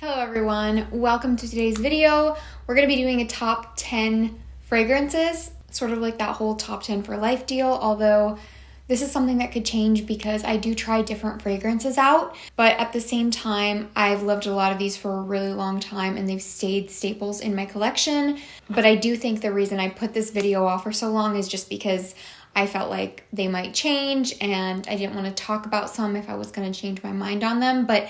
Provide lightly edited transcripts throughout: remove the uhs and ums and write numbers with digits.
Hello everyone, welcome to today's video. We're going to be doing a top 10 fragrances, sort of like that whole top 10 for life deal, although this is something that could change because I do try different fragrances out, but at the same time, I've loved a lot of these for a really long time and they've stayed staples in my collection. But I do think the reason I put this video off for so long is just because I felt like they might change and I didn't want to talk about some if I was going to change my mind on them, but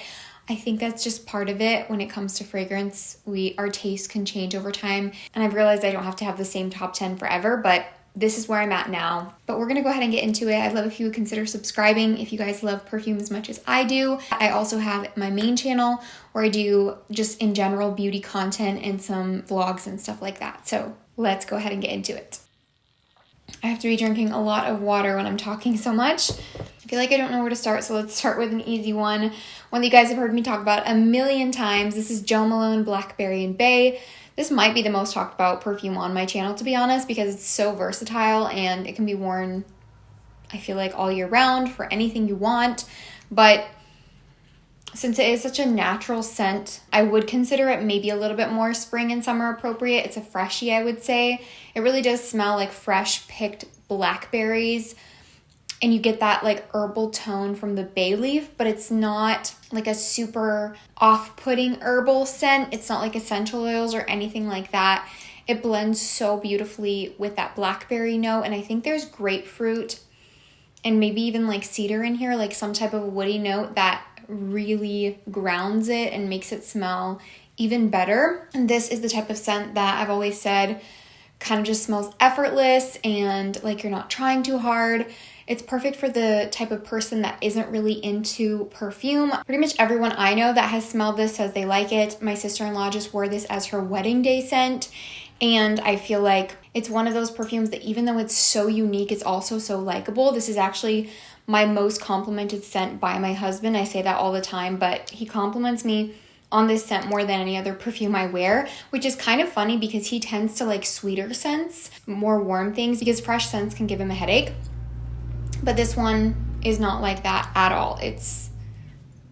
I think that's just part of it when it comes to fragrance. Our taste can change over time, and I've realized I don't have to have the same top 10 forever, but this is where I'm at now. But we're gonna go ahead and get into it. I'd love if you would consider subscribing if you guys love perfume as much as I do. I also have my main channel where I do just in general beauty content and some vlogs and stuff like that. So let's go ahead and get into it. I have to be drinking a lot of water when I'm talking so much. I feel like I don't know where to start, so let's start with an easy one that you guys have heard me talk about a million times. This is Jo Malone Blackberry and Bay. This might be the most talked about perfume on my channel, to be honest, because it's so versatile and it can be worn, I feel like, all year round for anything you want. But since it is such a natural scent, I would consider it maybe a little bit more spring and summer appropriate. It's a freshie, I would say. It really does smell like fresh picked blackberries. And you get that like herbal tone from the bay leaf, but it's not like a super off-putting herbal scent. It's not like essential oils or anything like that. It blends so beautifully with that blackberry note. And I think there's grapefruit and maybe even like cedar in here, like some type of woody note that really grounds it and makes it smell even better. And this is the type of scent that I've always said kind of just smells effortless and like you're not trying too hard. It's perfect for the type of person that isn't really into perfume. Pretty much everyone I know that has smelled this says they like it. My sister-in-law just wore this as her wedding day scent. And I feel like it's one of those perfumes that even though it's so unique, it's also so likable. This is actually my most complimented scent by my husband. I say that all the time, but he compliments me on this scent more than any other perfume I wear, which is kind of funny because he tends to like sweeter scents, more warm things, because fresh scents can give him a headache. But this one is not like that at all. It's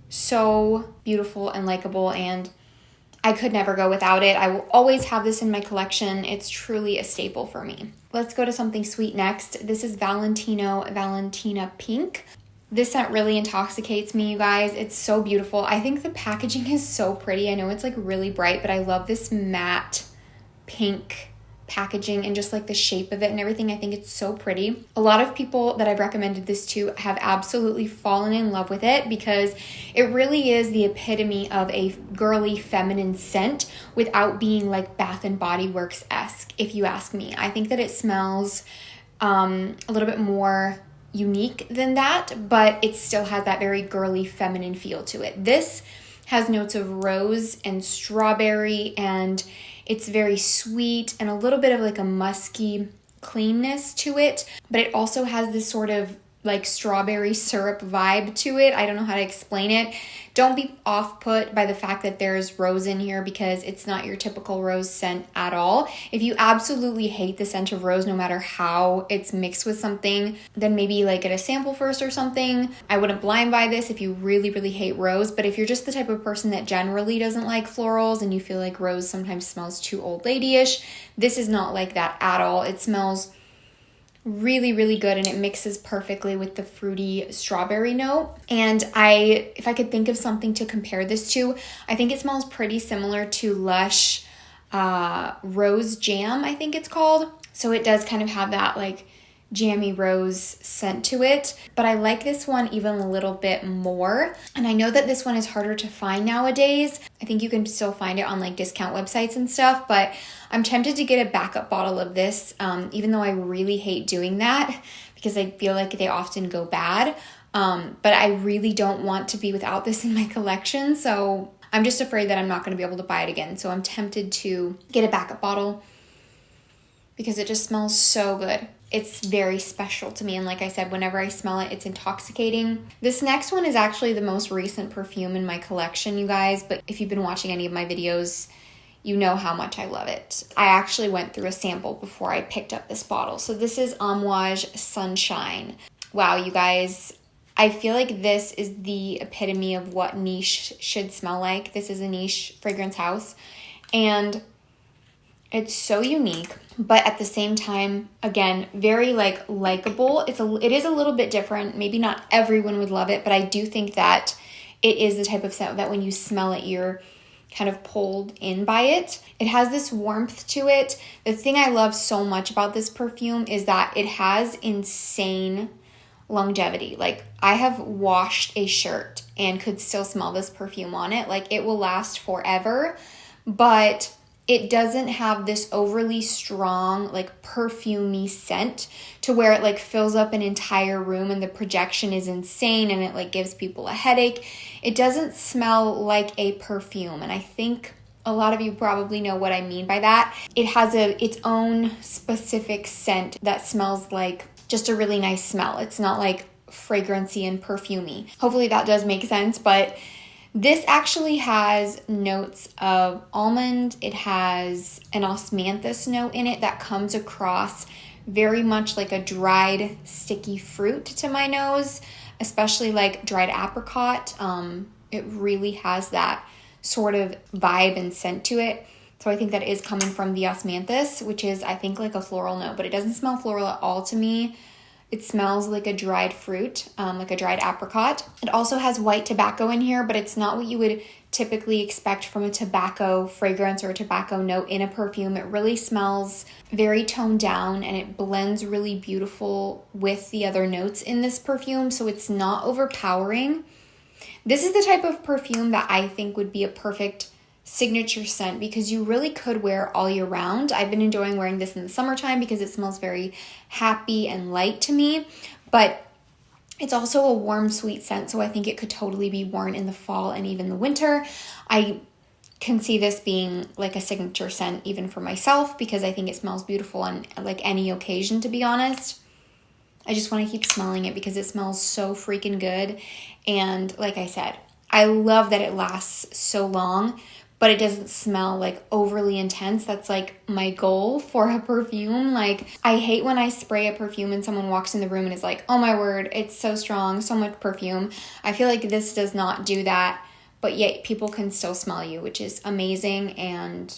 so beautiful and likable, and I could never go without it. I will always have this in my collection. It's truly a staple for me. Let's go to something sweet next. This is Valentino Valentina Pink. This scent really intoxicates me, you guys. It's so beautiful. I think the packaging is so pretty. I know it's like really bright, but I love this matte pink packaging and just like the shape of it and everything. I think it's so pretty. A lot of people that I've recommended this to have absolutely fallen in love with it because it really is the epitome of a girly feminine scent without being like Bath and Body Works-esque, if you ask me. I think that it smells a little bit more unique than that, but it still has that very girly feminine feel to it. This has notes of rose and strawberry, and it's very sweet and a little bit of like a musky cleanness to it, but it also has this sort of like strawberry syrup vibe to it. I don't know how to explain it. Don't be off-put by the fact that there's rose in here because it's not your typical rose scent at all. If you absolutely hate the scent of rose, no matter how it's mixed with something, then maybe like get a sample first or something. I wouldn't blind buy this if you really, really hate rose, but if you're just the type of person that generally doesn't like florals and you feel like rose sometimes smells too old lady-ish, this is not like that at all. It smells really, really good, and it mixes perfectly with the fruity strawberry note. And if I could think of something to compare this to, I think it smells pretty similar to Lush Rose Jam, I think it's called. So it does kind of have that like jammy rose scent to it, but I like this one even a little bit more. And I know that this one is harder to find nowadays. I think you can still find it on like discount websites and stuff, but I'm tempted to get a backup bottle of this, even though I really hate doing that because I feel like they often go bad. But I really don't want to be without this in my collection, so I'm just afraid that I'm not going to be able to buy it again. So I'm tempted to get a backup bottle because it just smells so good. It's very special to me, and like I said, whenever I smell it, it's intoxicating. This next one is actually the most recent perfume in my collection, you guys, but if you've been watching any of my videos, you know how much I love it. I actually went through a sample before I picked up this bottle. So this is Amouage Sunshine. Wow, you guys, I feel like this is the epitome of what niche should smell like. This is a niche fragrance house, and it's so unique, but at the same time, again, very like likable. It is a little bit different. Maybe not everyone would love it, but I do think that it is the type of scent that when you smell it, you're kind of pulled in by it. It has this warmth to it. The thing I love so much about this perfume is that it has insane longevity. Like, I have washed a shirt and could still smell this perfume on it. Like, it will last forever, but it doesn't have this overly strong, like, perfumey scent to where it like fills up an entire room and the projection is insane and it like gives people a headache. It doesn't smell like a perfume, and I think a lot of you probably know what I mean by that. It has its own specific scent that smells like just a really nice smell. It's not like fragrancy and perfumey. Hopefully that does make sense, but this actually has notes of almond. It has an osmanthus note in it that comes across very much like a dried sticky fruit to my nose, especially like dried apricot. It really has that sort of vibe and scent to it. So I think that is coming from the osmanthus, which is, I think, like a floral note, but it doesn't smell floral at all to me. It smells like a dried fruit, like a dried apricot. It also has white tobacco in here, but it's not what you would typically expect from a tobacco fragrance or a tobacco note in a perfume. It really smells very toned down and it blends really beautiful with the other notes in this perfume, so it's not overpowering. This is the type of perfume that I think would be a perfect signature scent because you really could wear all year round. I've been enjoying wearing this in the summertime because it smells very happy and light to me, but it's also a warm, sweet scent, so I think it could totally be worn in the fall and even the winter. I can see this being like a signature scent even for myself because I think it smells beautiful on like any occasion, to be honest. I just want to keep smelling it because it smells so freaking good. And like I said, I love that it lasts so long, but it doesn't smell like overly intense. That's like my goal for a perfume. Like, I hate when I spray a perfume and someone walks in the room and is like, oh my word, it's so strong, so much perfume. I feel like this does not do that, but yet people can still smell you, which is amazing. And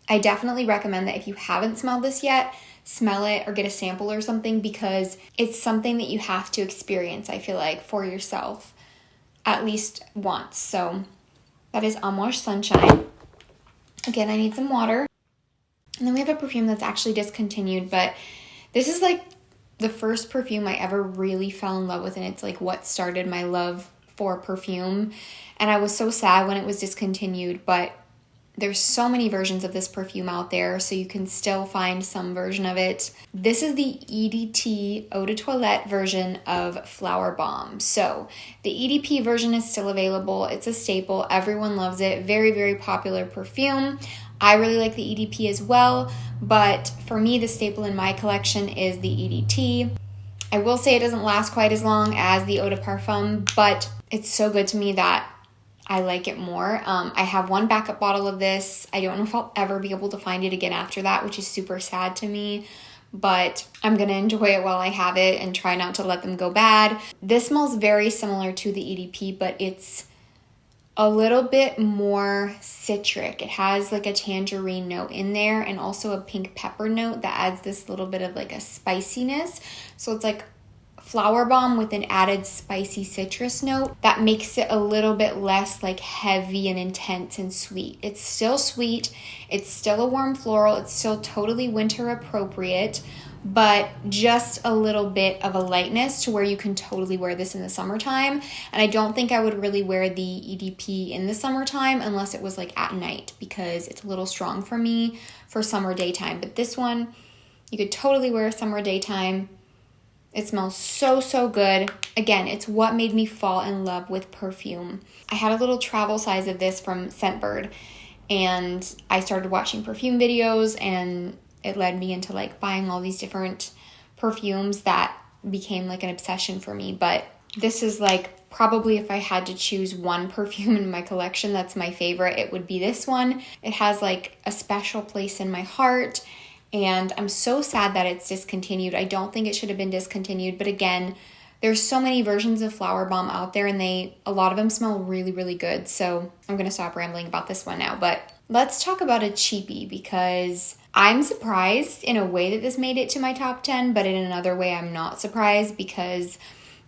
I definitely recommend that if you haven't smelled this yet, smell it or get a sample or something, because it's something that you have to experience, I feel like, for yourself at least once. So that is Amouage Sunshine. Again, I need some water. And then we have a perfume that's actually discontinued, but this is like the first perfume I ever really fell in love with, and it's like what started my love for perfume. And I was so sad when it was discontinued, but there's so many versions of this perfume out there, so you can still find some version of it. This is the EDT Eau de Toilette version of Flower Bomb. So the EDP version is still available. It's a staple. Everyone loves it. Very, very popular perfume. I really like the EDP as well, but for me, the staple in my collection is the EDT. I will say it doesn't last quite as long as the Eau de Parfum, but it's so good to me that I like it more. I have one backup bottle of this. I don't know if I'll ever be able to find it again after that, which is super sad to me, but I'm going to enjoy it while I have it and try not to let them go bad. This smells very similar to the EDP, but it's a little bit more citric. It has like a tangerine note in there and also a pink pepper note that adds this little bit of like a spiciness. So it's like Flower Bomb with an added spicy citrus note that makes it a little bit less like heavy and intense and sweet. It's still sweet, it's still a warm floral, it's still totally winter appropriate, but just a little bit of a lightness to where you can totally wear this in the summertime. And I don't think I would really wear the EDP in the summertime unless it was like at night, because it's a little strong for me for summer daytime. But this one, you could totally wear summer daytime. It smells so, so good. Again, it's what made me fall in love with perfume. I had a little travel size of this from Scentbird, and I started watching perfume videos, and it led me into like buying all these different perfumes that became like an obsession for me. But this is like probably, if I had to choose one perfume in my collection that's my favorite, it would be this one. It has like a special place in my heart. And I'm so sad that it's discontinued. I don't think it should have been discontinued. But again, There's so many versions of Flower Bomb out there, and a lot of them smell really, really good. So I'm going to stop rambling about this one now. But let's talk about a cheapie, because I'm surprised in a way that this made it to my top 10, but in another way I'm not surprised because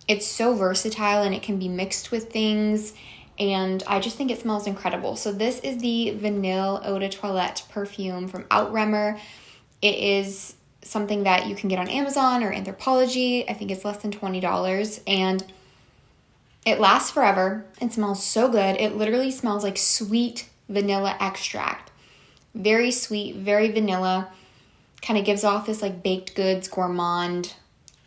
it's so versatile and it can be mixed with things. And I just think it smells incredible. So this is the Vanille Eau de Toilette perfume from Outremmer. It is something that you can get on Amazon or Anthropologie. I think it's less than $20. And it lasts forever. It smells so good. It literally smells like sweet vanilla extract. Very sweet, very vanilla. Kind of gives off this like baked goods, gourmand,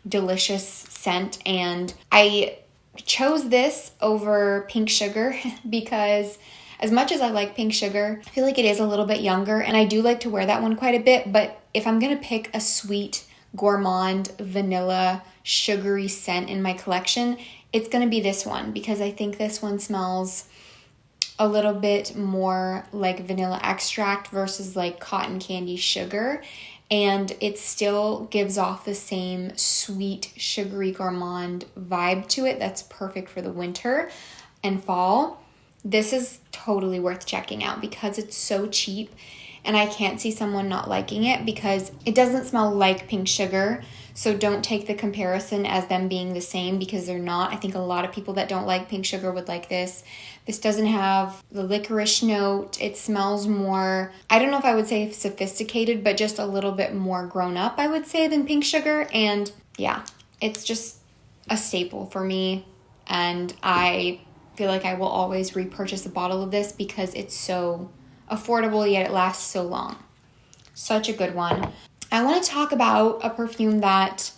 delicious scent. And I chose this over Pink Sugar because as much as I like Pink Sugar, I feel like it is a little bit younger, and I do like to wear that one quite a bit. But if I'm going to pick a sweet, gourmand, vanilla, sugary scent in my collection, it's going to be this one, because I think this one smells a little bit more like vanilla extract versus like cotton candy sugar. And it still gives off the same sweet, sugary, gourmand vibe to it that's perfect for the winter and fall. This is totally worth checking out because it's so cheap, and I can't see someone not liking it because it doesn't smell like Pink Sugar. So don't take the comparison as them being the same, because they're not. I think a lot of people that don't like Pink Sugar would like this. This doesn't have the licorice note. It smells more, I don't know if I would say sophisticated, but just a little bit more grown up, I would say, than Pink Sugar. And yeah, it's just a staple for me. And I feel like I will always repurchase a bottle of this because it's so affordable, yet it lasts so long. Such a good one. I want to talk about a perfume that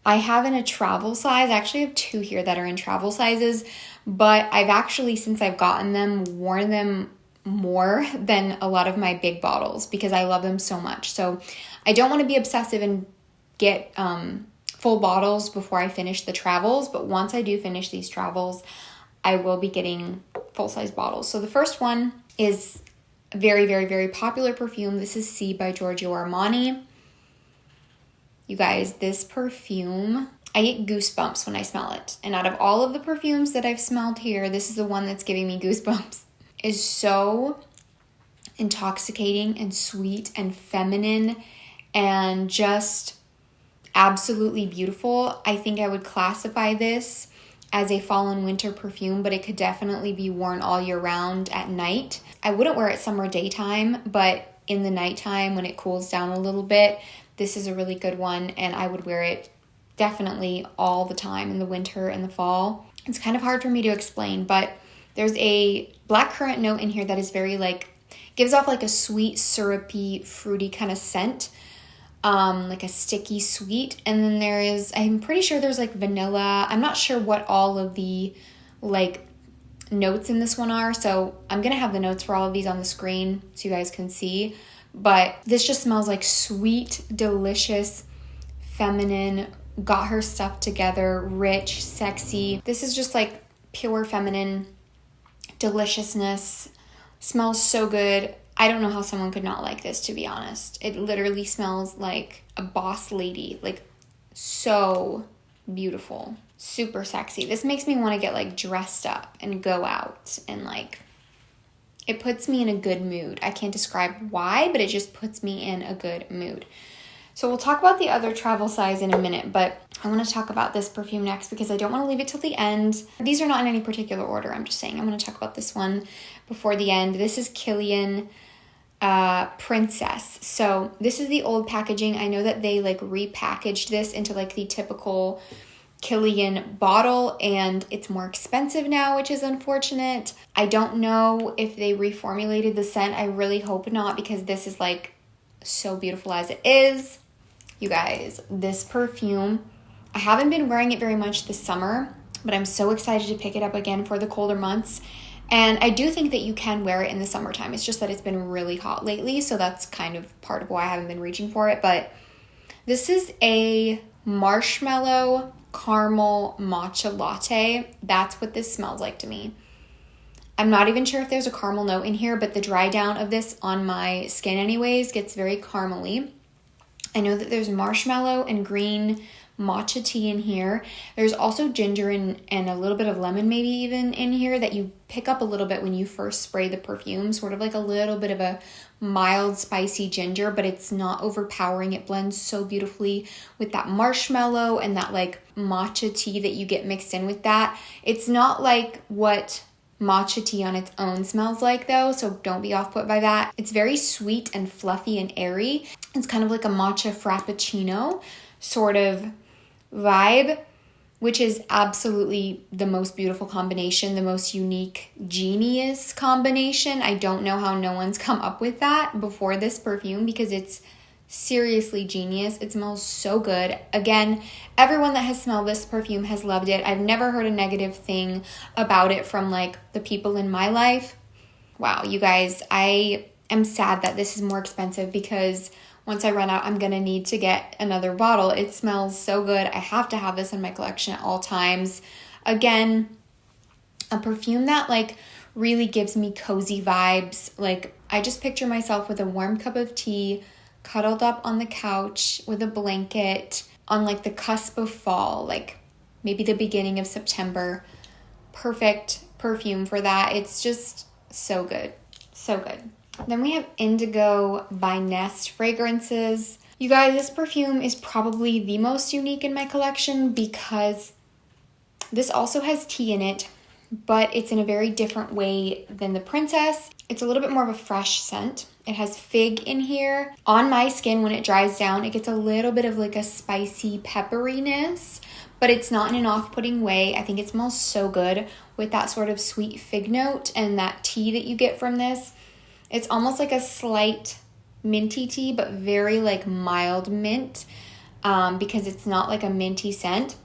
I have in a travel size. I actually have two here that are in travel sizes, but I've actually, since I've gotten them, worn them more than a lot of my big bottles because I love them so much. So I don't want to be obsessive and get full bottles before I finish the travels, but once I do finish these travels, I will be getting full-size bottles. So the first one is a very, very, very popular perfume. This is C by Giorgio Armani. You guys, this perfume, I get goosebumps when I smell it. And out of all of the perfumes that I've smelled here, this is the one that's giving me goosebumps. It's so intoxicating and sweet and feminine and just absolutely beautiful. I think I would classify this as a fall and winter perfume, but it could definitely be worn all year round at night. I wouldn't wear it summer daytime, but in the nighttime when it cools down a little bit, this is a really good one, and I would wear it definitely all the time in the winter and the fall. It's kind of hard for me to explain, but there's a blackcurrant note in here that is very gives off like a sweet, syrupy, fruity kind of scent. Like a sticky sweet. And then I'm pretty sure there's like vanilla. I'm not sure what all of the notes in this one are. So I'm going to have the notes for all of these on the screen so you guys can see. But this just smells like sweet, delicious, feminine, got her stuff together, rich, sexy. This is just like pure feminine deliciousness. Smells so good. I don't know how someone could not like this, to be honest. It literally smells like a boss lady, like so beautiful, super sexy. This makes me want to get dressed up and go out, and it puts me in a good mood. I can't describe why, but it just puts me in a good mood. So we'll talk about the other travel size in a minute, but I want to talk about this perfume next because I don't want to leave it till the end. These are not in any particular order. I'm just saying I'm going to talk about this one before the end. This is Kilian Princess. So this is the old packaging. I know that they repackaged this into the typical Kilian bottle, and it's more expensive now, which is unfortunate. I don't know if they reformulated the scent. I really hope not, because this is so beautiful as it is. You guys, this perfume, I haven't been wearing it very much this summer, but I'm so excited to pick it up again for the colder months. And I do think that you can wear it in the summertime. It's just that it's been really hot lately, so that's kind of part of why I haven't been reaching for it. But this is a marshmallow caramel matcha latte. That's what this smells like to me. I'm not even sure if there's a caramel note in here, but the dry down of this on my skin anyways gets very caramely. I know that there's marshmallow and green matcha tea in here. There's also ginger and a little bit of lemon maybe even in here that you pick up a little bit when you first spray the perfume, sort of like a little bit of a mild spicy ginger, but it's not overpowering. It blends so beautifully with that marshmallow and that like matcha tea that you get mixed in with that. It's not like what matcha tea on its own smells like though, so don't be off put by that. It's very sweet and fluffy and airy. It's kind of like a matcha frappuccino sort of vibe, which is absolutely the most beautiful combination, the most unique, genius combination. I don't know how no one's come up with that before this perfume because it's seriously genius. It smells so good. Again, everyone that has smelled this perfume has loved it. I've never heard a negative thing about it from like the people in my life. Wow, you guys, I am sad that this is more expensive because once I run out, I'm going to need to get another bottle. It smells so good. I have to have this in my collection at all times. Again, a perfume that like really gives me cozy vibes. Like I just picture myself with a warm cup of tea, cuddled up on the couch with a blanket on like the cusp of fall, like maybe the beginning of September. Perfect perfume for that. It's just so good. So good. Then we have Indigo by Nest fragrances. You guys, this perfume is probably the most unique in my collection because this also has tea in it, but it's in a very different way than the Princess. It's a little bit more of a fresh scent. It has fig in here. On my skin, when it dries down, it gets a little bit of like a spicy pepperiness, but it's not in an off-putting way. I think it smells so good with that sort of sweet fig note and that tea that you get from this. It's almost like a slight minty tea, but very like mild mint because it's not like a minty scent.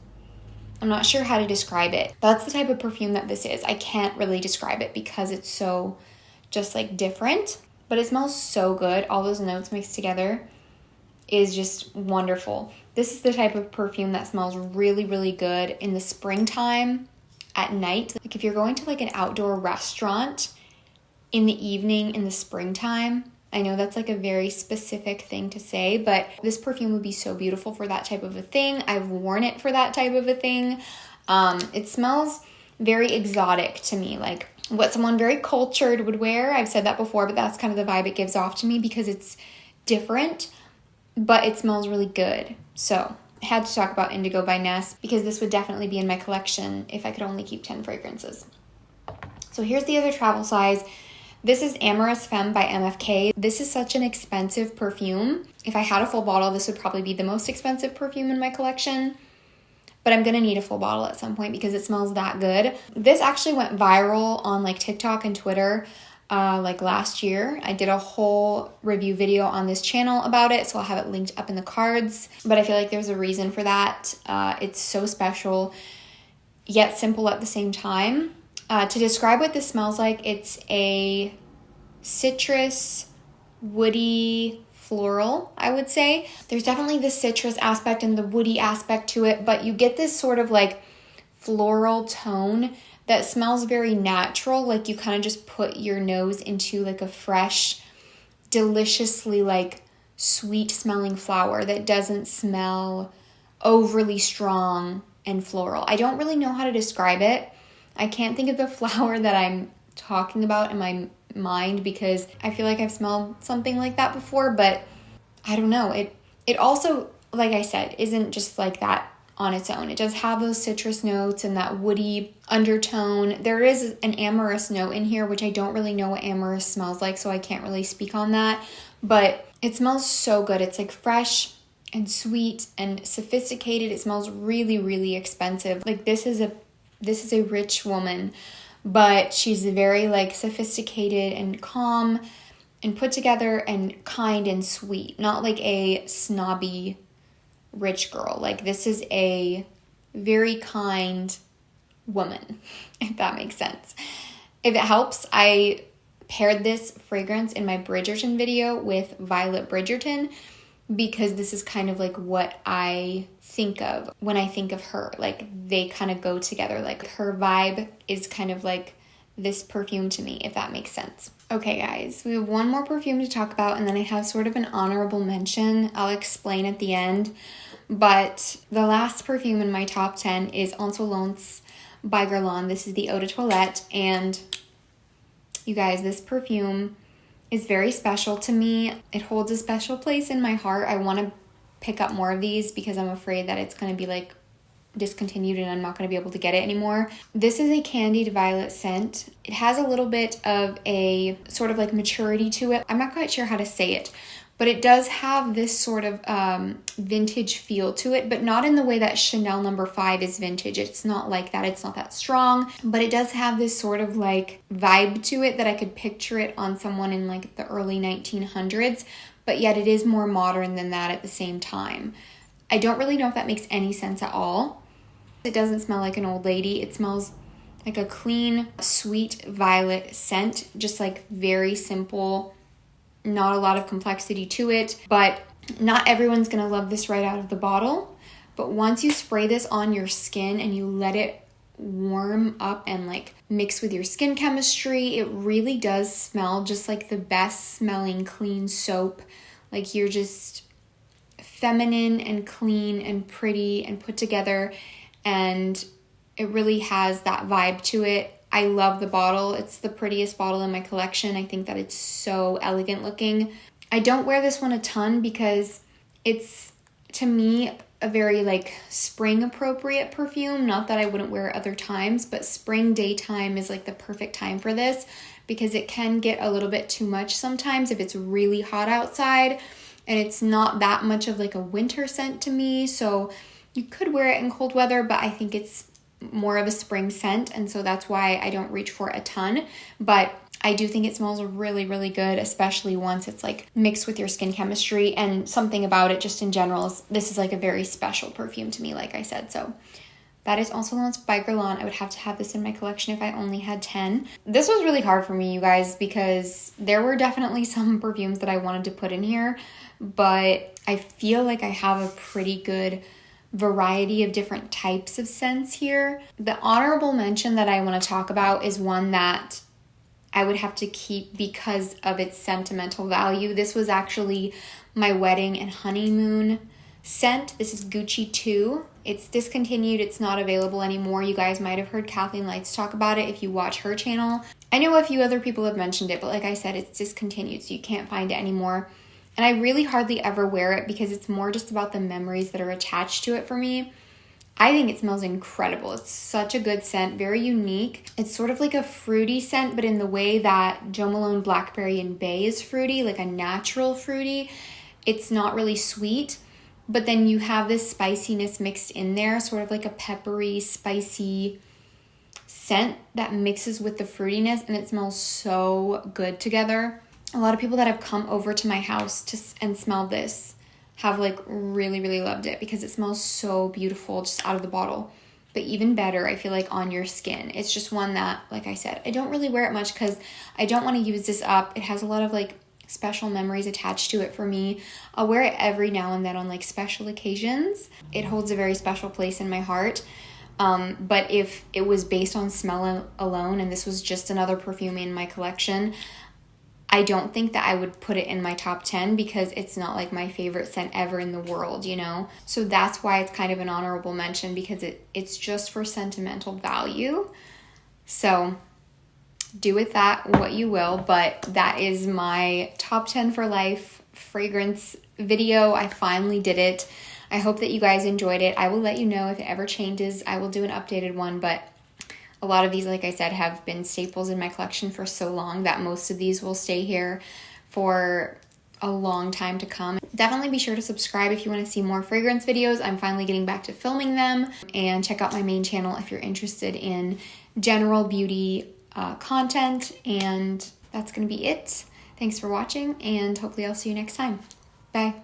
I'm not sure how to describe it. That's the type of perfume that this is. I can't really describe it because it's so just like different, but it smells so good. All those notes mixed together is just wonderful. This is the type of perfume that smells really, really good in the springtime at night. Like if you're going to like an outdoor restaurant in the evening in the springtime. I know that's like a very specific thing to say, but this perfume would be so beautiful for that type of a thing. I've worn it for that type of a thing. It smells very exotic to me, like what someone very cultured would wear. I've said that before, but that's kind of the vibe it gives off to me because it's different, but it smells really good. So I had to talk about Indigo by Nest because this would definitely be in my collection if I could only keep 10 fragrances. So here's the other travel size. This is Amoureuse Femme by MFK. This is such an expensive perfume. If I had a full bottle, this would probably be the most expensive perfume in my collection. But I'm gonna need a full bottle at some point because it smells that good. This actually went viral on like TikTok and Twitter like last year. I did a whole review video on this channel about it, so I'll have it linked up in the cards. But I feel like there's a reason for that. It's so special, yet simple at the same time. To describe what this smells like, it's a citrus, woody, floral, I would say. There's definitely the citrus aspect and the woody aspect to it, but you get this sort of like floral tone that smells very natural. Like you kind of just put your nose into like a fresh, deliciously like sweet smelling flower that doesn't smell overly strong and floral. I don't really know how to describe it. I can't think of the flower that I'm talking about in my mind because I feel like I've smelled something like that before, but I don't know. It also, like I said, isn't just like that on its own. It does have those citrus notes and that woody undertone. There is an amorous note in here, which I don't really know what amorous smells like, so I can't really speak on that, but it smells so good. It's like fresh and sweet and sophisticated. It smells really, really expensive. Like this is a rich woman, but she's very like sophisticated and calm and put together and kind and sweet, not like a snobby rich girl. Like this is a very kind woman, if that makes sense. If it helps, I paired this fragrance in my Bridgerton video with Violet Bridgerton because this is kind of like what I think of when I think of her. Like they kind of go together. Like her vibe is kind of like this perfume to me, if that makes sense. Okay guys, we have one more perfume to talk about and then I have sort of an honorable mention. I'll explain at the end. But the last perfume in my top 10 is Insolence by Guerlain. This is the Eau de Toilette, and you guys, this perfume is very special to me. It holds a special place in my heart. I want to pick up more of these because I'm afraid that it's going to be like discontinued and I'm not going to be able to get it anymore. This is a candied violet scent. It has a little bit of a sort of like maturity to it. I'm not quite sure how to say it, but it does have this sort of vintage feel to it, but not in the way that Chanel No. 5 is vintage. It's not like that. It's not that strong, but it does have this sort of like vibe to it that I could picture it on someone in like the early 1900s, but yet it is more modern than that at the same time. I don't really know if that makes any sense at all. It doesn't smell like an old lady. It smells like a clean, sweet violet scent, just like very simple, not a lot of complexity to it, but not everyone's gonna love this right out of the bottle. But once you spray this on your skin and you let it warm up and like mix with your skin chemistry, it really does smell just like the best smelling clean soap. Like you're just feminine and clean and pretty and put together, and it really has that vibe to it. I love the bottle. It's the prettiest bottle in my collection. I think that it's so elegant looking. I don't wear this one a ton because it's, to me, a very like spring appropriate perfume. Not that I wouldn't wear it other times, but spring daytime is like the perfect time for this because it can get a little bit too much sometimes if it's really hot outside, and it's not that much of like a winter scent to me. So you could wear it in cold weather, but I think it's more of a spring scent, and so that's why I don't reach for it a ton. But I do think it smells really, really good, especially once it's like mixed with your skin chemistry. And something about it just in general is this is like a very special perfume to me, like I said. So that is Insolence by Guerlain. I would have to have this in my collection if I only had 10. This was really hard for me, you guys, because there were definitely some perfumes that I wanted to put in here, but I feel like I have a pretty good variety of different types of scents here. The honorable mention that I want to talk about is one that I would have to keep because of its sentimental value. This was actually my wedding and honeymoon scent. This is Gucci 2. It's discontinued. It's not available anymore. You guys might have heard Kathleen Lights talk about it if you watch her channel. I know a few other people have mentioned it, but like I said, it's discontinued, so you can't find it anymore. And I really hardly ever wear it because it's more just about the memories that are attached to it for me. I think it smells incredible. It's such a good scent, very unique. It's sort of like a fruity scent, but in the way that Jo Malone Blackberry and Bay is fruity, like a natural fruity. It's not really sweet, but then you have this spiciness mixed in there, sort of like a peppery, spicy scent that mixes with the fruitiness, and it smells so good together. A lot of people that have come over to my house and smelled this have like really, really loved it because it smells so beautiful just out of the bottle. But even better, I feel like on your skin. It's just one that, like I said, I don't really wear it much because I don't want to use this up. It has a lot of like special memories attached to it for me. I'll wear it every now and then on like special occasions. It holds a very special place in my heart. But if it was based on smell alone and this was just another perfume in my collection, I don't think that I would put it in my top 10 because it's not like my favorite scent ever in the world, you know? So that's why it's kind of an honorable mention because it's just for sentimental value. So do with that what you will, but that is my top 10 for life fragrance video. I finally did it. I hope that you guys enjoyed it. I will let you know if it ever changes. I will do an updated one, but a lot of these, like I said, have been staples in my collection for so long that most of these will stay here for a long time to come. Definitely be sure to subscribe if you want to see more fragrance videos. I'm finally getting back to filming them. And check out my main channel if you're interested in general beauty content. And that's going to be it. Thanks for watching, and hopefully I'll see you next time. Bye.